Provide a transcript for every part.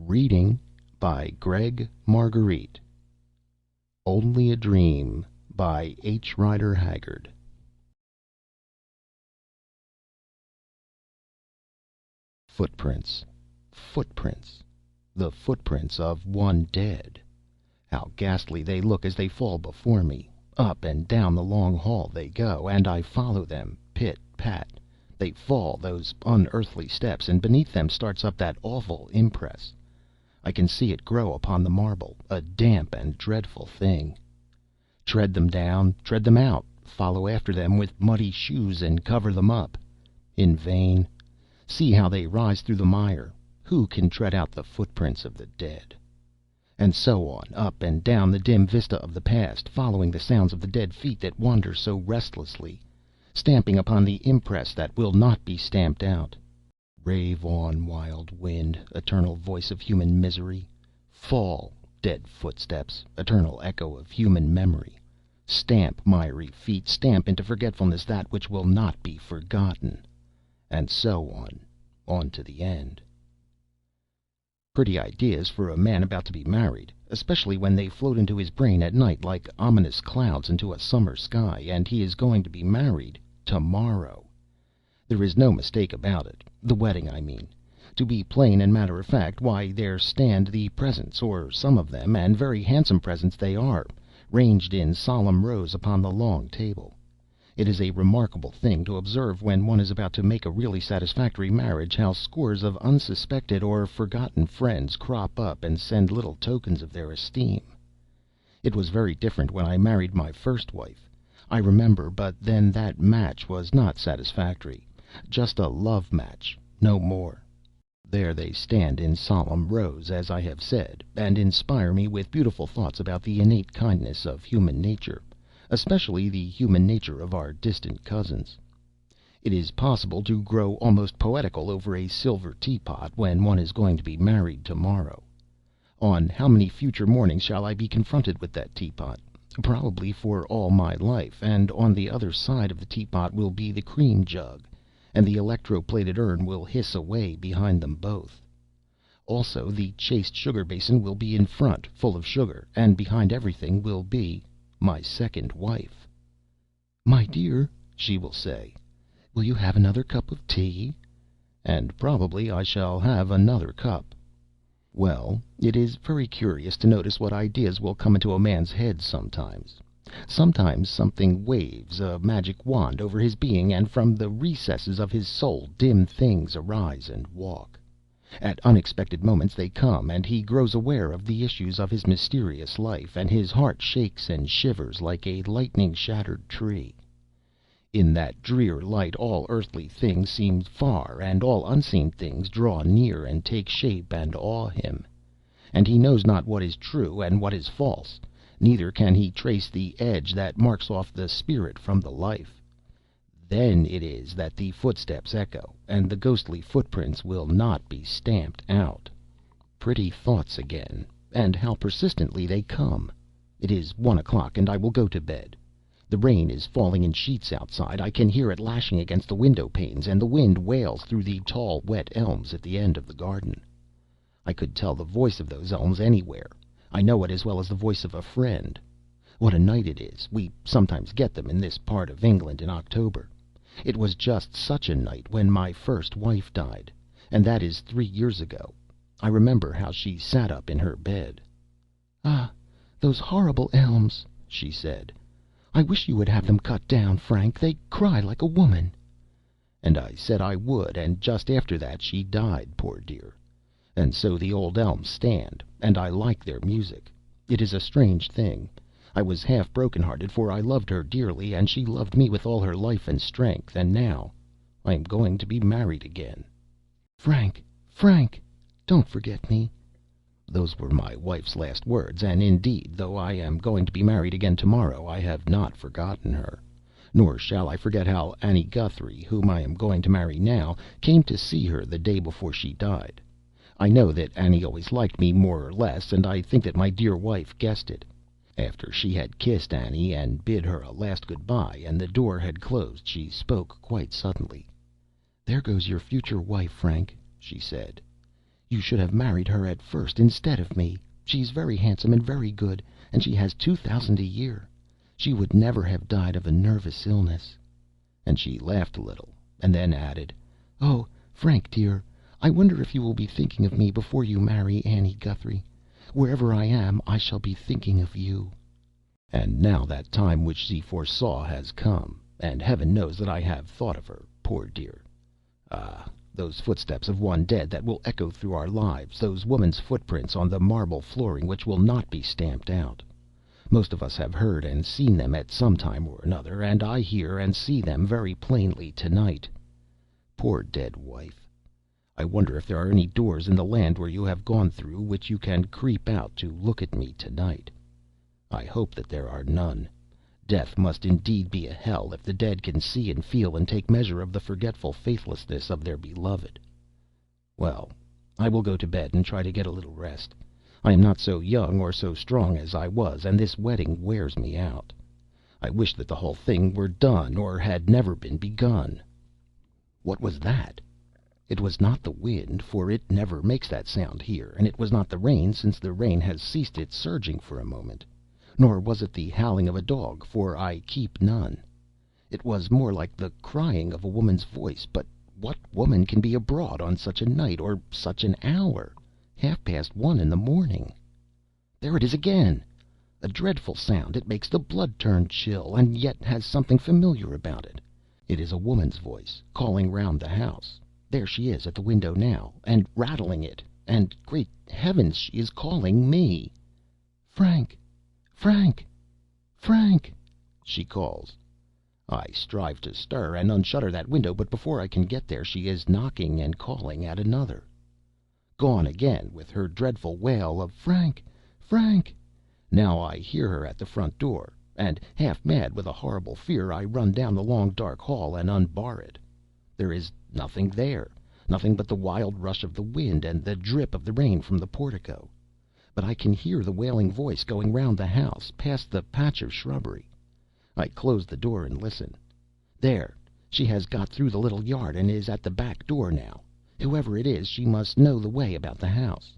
Reading by Greg Marguerite. Only a Dream by H. Rider Haggard. Footprints. Footprints. The footprints of one dead. How ghastly they look as they fall before me. Up and down the long hall they go, and I follow them, pit pat. They fall those unearthly steps, and beneath them starts up that awful impress. I can see it grow upon the marble, a damp and dreadful thing. Tread them down, tread them out, follow after them with muddy shoes and cover them up. In vain. See how they rise through the mire. Who can tread out the footprints of the dead? And so on, up and down the dim vista of the past, following the sounds of the dead feet that wander so restlessly, stamping upon the impress that will not be stamped out. Rave on, wild wind, eternal voice of human misery. Fall, dead footsteps, eternal echo of human memory. Stamp, miry feet, stamp into forgetfulness that which will not be forgotten. And so on to the end. Pretty ideas for a man about to be married, especially when they float into his brain at night like ominous clouds into a summer sky, and he is going to be married tomorrow. There is no mistake about it. The wedding, I mean. To be plain and matter of fact, why, there stand the presents, or some of them, and very handsome presents they are, ranged in solemn rows upon the long table. It is a remarkable thing to observe when one is about to make a really satisfactory marriage, how scores of unsuspected or forgotten friends crop up and send little tokens of their esteem. It was very different when I married my first wife, I remember, but then that match was not satisfactory. Just a love match, no more. There they stand in solemn rows, as I have said, and inspire me with beautiful thoughts about the innate kindness of human nature, especially the human nature of our distant cousins. It is possible to grow almost poetical over a silver teapot when one is going to be married tomorrow. On how many future mornings shall I be confronted with that teapot? Probably for all my life, and on the other side of the teapot will be the cream jug, and the electro-plated urn will hiss away behind them both. Also, the chased sugar basin will be in front, full of sugar, and behind everything will be my second wife. "My dear," she will say, "will you have another cup of tea?" And probably I shall have another cup. Well, it is very curious to notice what ideas will come into a man's head sometimes. Sometimes something waves a magic wand over his being, and from the recesses of his soul dim things arise and walk. At unexpected moments they come, and he grows aware of the issues of his mysterious life, and his heart shakes and shivers like a lightning-shattered tree. In that drear light all earthly things seem far, and all unseen things draw near and take shape and awe him. And he knows not what is true and what is false, neither can he trace the edge that marks off the spirit from the life. Then it is that the footsteps echo, and the ghostly footprints will not be stamped out. Pretty thoughts again, and how persistently they come! It is 1 o'clock, and I will go to bed. The rain is falling in sheets outside. I can hear it lashing against the window panes, and the wind wails through the tall, wet elms at the end of the garden. I could tell the voice of those elms anywhere. I know it as well as the voice of a friend. What a night it is! We sometimes get them in this part of England in October. It was just such a night when my first wife died, and that is 3 years ago. I remember how she sat up in her bed. "Ah, those horrible elms!" she said. "I wish you would have them cut down, Frank. They cry like a woman." And I said I would, and just after that she died, poor dear. And so the old elms stand, and I like their music. It is a strange thing. I was half broken-hearted, for I loved her dearly, and she loved me with all her life and strength, and now I am going to be married again. "Frank, Frank, don't forget me." Those were my wife's last words, and indeed, though I am going to be married again tomorrow, I have not forgotten her. Nor shall I forget how Annie Guthrie, whom I am going to marry now, came to see her the day before she died. I know that Annie always liked me more or less, and I think that my dear wife guessed it. After she had kissed Annie and bid her a last good-bye, and the door had closed, she spoke quite suddenly. "There goes your future wife, Frank," she said. You should have married her at first instead of me. She's very handsome and very good, and she has 2,000 a year. She would never have died of a nervous illness." And she laughed a little, and then added, "Oh, Frank dear, I wonder if you will be thinking of me before you marry Annie Guthrie. Wherever I am, I shall be thinking of you." And now that time which she foresaw has come, and heaven knows that I have thought of her, poor dear. Ah, those footsteps of one dead that will echo through our lives, those woman's footprints on the marble flooring which will not be stamped out. Most of us have heard and seen them at some time or another, and I hear and see them very plainly tonight. Poor dead wife! I wonder if there are any doors in the land where you have gone through which you can creep out to look at me tonight. I hope that there are none. Death must indeed be a hell if the dead can see and feel and take measure of the forgetful faithlessness of their beloved. Well, I will go to bed and try to get a little rest. I am not so young or so strong as I was, and this wedding wears me out. I wish that the whole thing were done, or had never been begun. What was that? It was not the wind, for it never makes that sound here, and it was not the rain, since the rain has ceased its surging for a moment. Nor was it the howling of a dog, for I keep none. It was more like the crying of a woman's voice. But what woman can be abroad on such a night, or such an hour? 1:30 in the morning. There it is again! A dreadful sound. It makes the blood turn chill, and yet has something familiar about it. It is a woman's voice, calling round the house. There she is at the window now, and rattling it, and, great heavens, she is calling me! "Frank! Frank! Frank!" she calls. I strive to stir and unshutter that window, but before I can get there she is knocking and calling at another. Gone again with her dreadful wail of "Frank! Frank!" Now I hear her at the front door, and, half mad with a horrible fear, I run down the long dark hall and unbar it. There is nothing there, nothing but the wild rush of the wind and the drip of the rain from the portico. But I can hear the wailing voice going round the house, past the patch of shrubbery. I close the door and listen. There, she has got through the little yard and is at the back door now. Whoever it is, she must know the way about the house.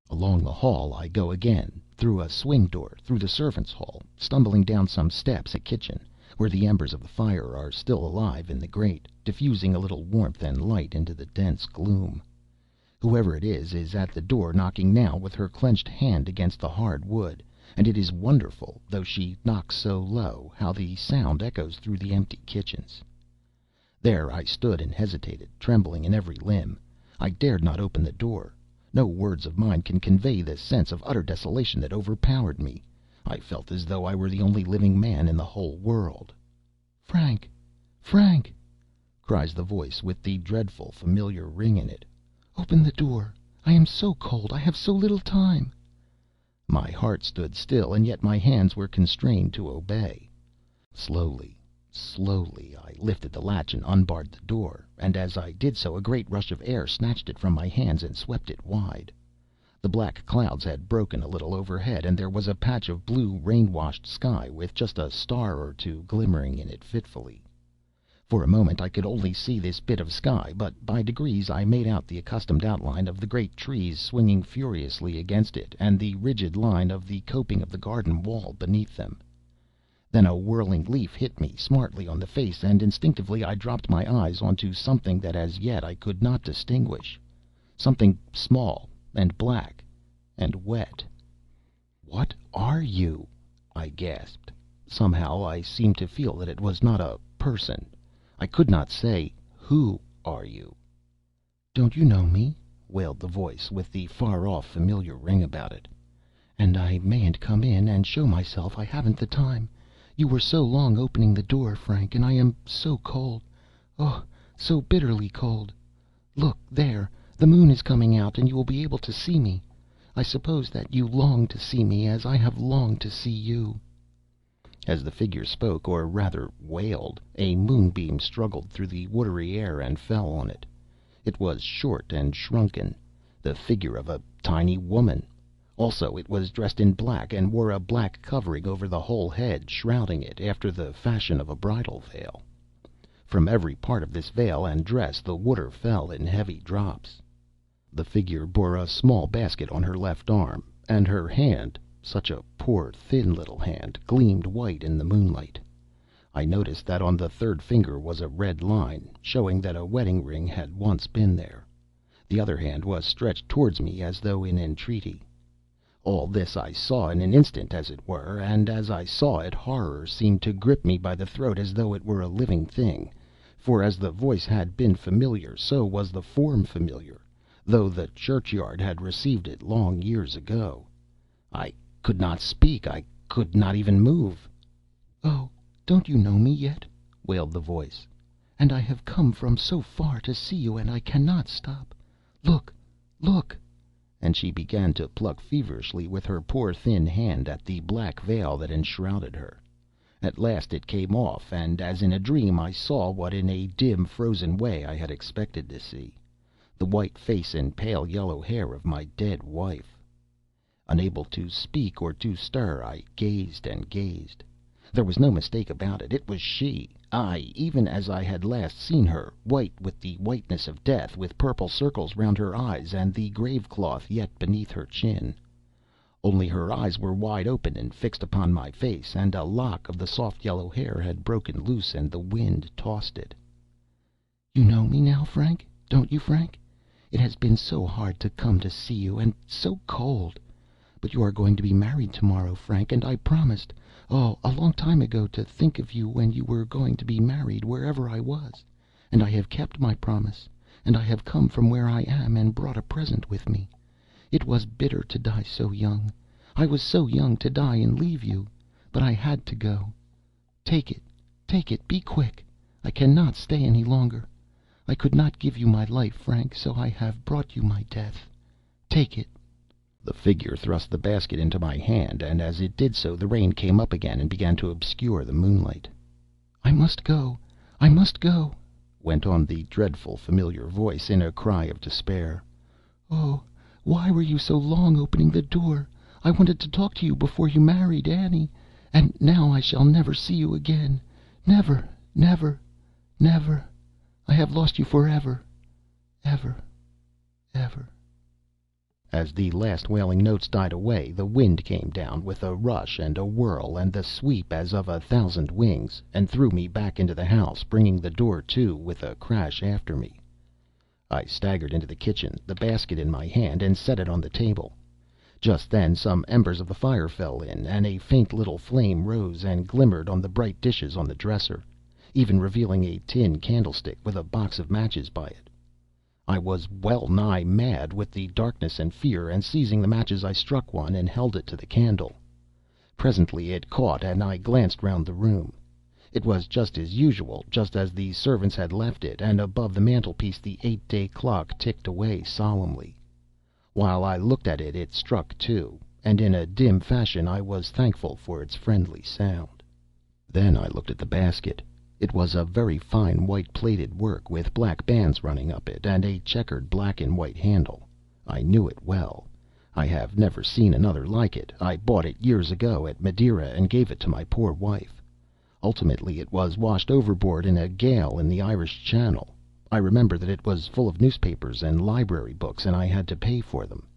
Along the hall I go again, through a swing door, through the servants' hall, stumbling down some steps, a kitchen, where the embers of the fire are still alive in the grate, diffusing a little warmth and light into the dense gloom. Whoever it is at the door knocking now with her clenched hand against the hard wood, and it is wonderful, though she knocks so low, how the sound echoes through the empty kitchens. There I stood and hesitated, trembling in every limb. I dared not open the door. No words of mine can convey the sense of utter desolation that overpowered me. I felt as though I were the only living man in the whole world. "Frank! Frank!" cries the voice with the dreadful familiar ring in it. "Open the door. I am so cold. I have so little time." My heart stood still, and yet my hands were constrained to obey. Slowly, slowly, I lifted the latch and unbarred the door, and as I did so a great rush of air snatched it from my hands and swept it wide. The black clouds had broken a little overhead, and there was a patch of blue, rain-washed sky, with just a star or two glimmering in it fitfully. For a moment I could only see this bit of sky, but by degrees I made out the accustomed outline of the great trees swinging furiously against it, and the rigid line of the coping of the garden wall beneath them. Then a whirling leaf hit me smartly on the face, and instinctively I dropped my eyes onto something that as yet I could not distinguish, something small and black and wet. "What are you?" I gasped. Somehow I seemed to feel that it was not a person. I could not say, "Who are you?" "Don't you know me?" wailed the voice, with the far-off familiar ring about it. "And I mayn't come in and show myself. I haven't the time. You were so long opening the door, Frank, and I am so cold. Oh, so bitterly cold. Look there, the moon is coming out, and you will be able to see me. I suppose that you long to see me, as I have longed to see you." As the figure spoke, or rather wailed, a moonbeam struggled through the watery air and fell on it. It was short and shrunken, the figure of a tiny woman. Also it was dressed in black, and wore a black covering over the whole head, shrouding it, after the fashion of a bridal veil. From every part of this veil and dress the water fell in heavy drops. The figure bore a small basket on her left arm, and her hand, such a poor, thin little hand, gleamed white in the moonlight. I noticed that on the third finger was a red line, showing that a wedding ring had once been there. The other hand was stretched towards me as though in entreaty. All this I saw in an instant, as it were, and as I saw it horror seemed to grip me by the throat as though it were a living thing, for as the voice had been familiar, so was the form familiar, though the churchyard had received it long years ago. I could not speak. I could not even move. "Oh, don't you know me yet?" wailed the voice. "And I have come from so far to see you, and I cannot stop. Look, look!" And she began to pluck feverishly with her poor thin hand at the black veil that enshrouded her. At last it came off, and as in a dream I saw what in a dim, frozen way I had expected to see: the white face and pale yellow hair of my dead wife. Unable to speak or to stir, I gazed and gazed. There was no mistake about it. It was she, aye, even as I had last seen her, white with the whiteness of death, with purple circles round her eyes, and the grave cloth yet beneath her chin. Only her eyes were wide open and fixed upon my face, and a lock of the soft yellow hair had broken loose, and the wind tossed it. "You know me now, Frank? Don't you, Frank? It has been so hard to come to see you, and so cold. But you are going to be married tomorrow, Frank, and I promised, oh, a long time ago, to think of you when you were going to be married, wherever I was. And I have kept my promise, and I have come from where I am and brought a present with me. It was bitter to die so young. I was so young to die and leave you, but I had to go. Take it, be quick. I cannot stay any longer. I could not give you my life, Frank, so I have brought you my death. Take it." The figure thrust the basket into my hand, and as it did so the rain came up again and began to obscure the moonlight. "I must go, I must go," went on the dreadful familiar voice in a cry of despair. "Oh, why were you so long opening the door? I wanted to talk to you before you married Annie. And now I shall never see you again. Never, never, never. I have lost you forever, ever, ever." As the last wailing notes died away, the wind came down with a rush and a whirl and the sweep as of 1,000 wings, and threw me back into the house, bringing the door to with a crash after me. I staggered into the kitchen, the basket in my hand, and set it on the table. Just then some embers of the fire fell in, and a faint little flame rose and glimmered on the bright dishes on the dresser, even revealing a tin candlestick with a box of matches by it. I was well nigh mad with the darkness and fear, and seizing the matches I struck one and held it to the candle. Presently it caught, and I glanced round the room. It was just as usual, just as the servants had left it, and above the mantelpiece the 8-day clock ticked away solemnly. While I looked at it, it struck 2, and in a dim fashion I was thankful for its friendly sound. Then I looked at the basket. It was a very fine white plated work, with black bands running up it, and a checkered black and white handle. I knew it well. I have never seen another like it. I bought it years ago at Madeira, and gave it to my poor wife. Ultimately it was washed overboard in a gale in the Irish Channel. I remember that it was full of newspapers and library books, and I had to pay for them.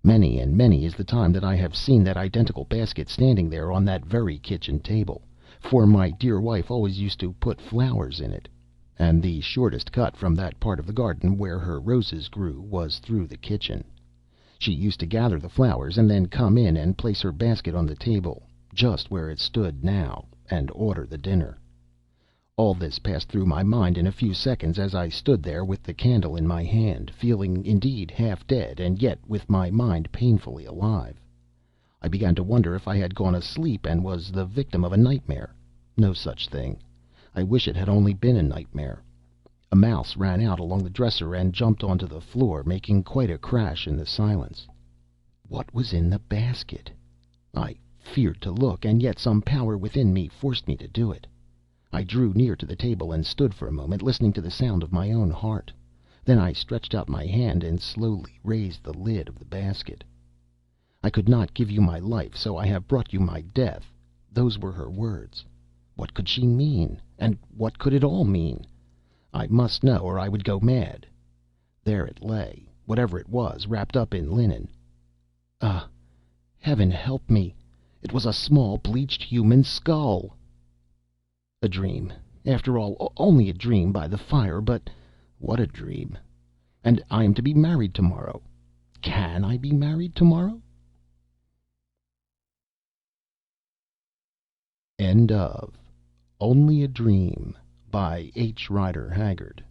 Many and many is the time that I have seen that identical basket standing there on that very kitchen table, for my dear wife always used to put flowers in it, and the shortest cut from that part of the garden where her roses grew was through the kitchen. She used to gather the flowers, and then come in and place her basket on the table, just where it stood now, and order the dinner. All this passed through my mind in a few seconds, as I stood there with the candle in my hand, feeling indeed half dead, and yet with my mind painfully alive. I began to wonder if I had gone asleep and was the victim of a nightmare. No such thing. I wish it had only been a nightmare. A mouse ran out along the dresser and jumped onto the floor, making quite a crash in the silence. What was in the basket? I feared to look, and yet some power within me forced me to do it. I drew near to the table and stood for a moment, listening to the sound of my own heart. Then I stretched out my hand and slowly raised the lid of the basket. "I could not give you my life, so I have brought you my death." Those were her words. What could she mean? And what could it all mean? I must know, or I would go mad. There it lay, whatever it was, wrapped up in linen. Ah, heaven help me! It was a small, bleached human skull! A dream. After all, only a dream by the fire, but what a dream! And I am to be married tomorrow. Can I be married tomorrow? End of Only a Dream by H. Rider Haggard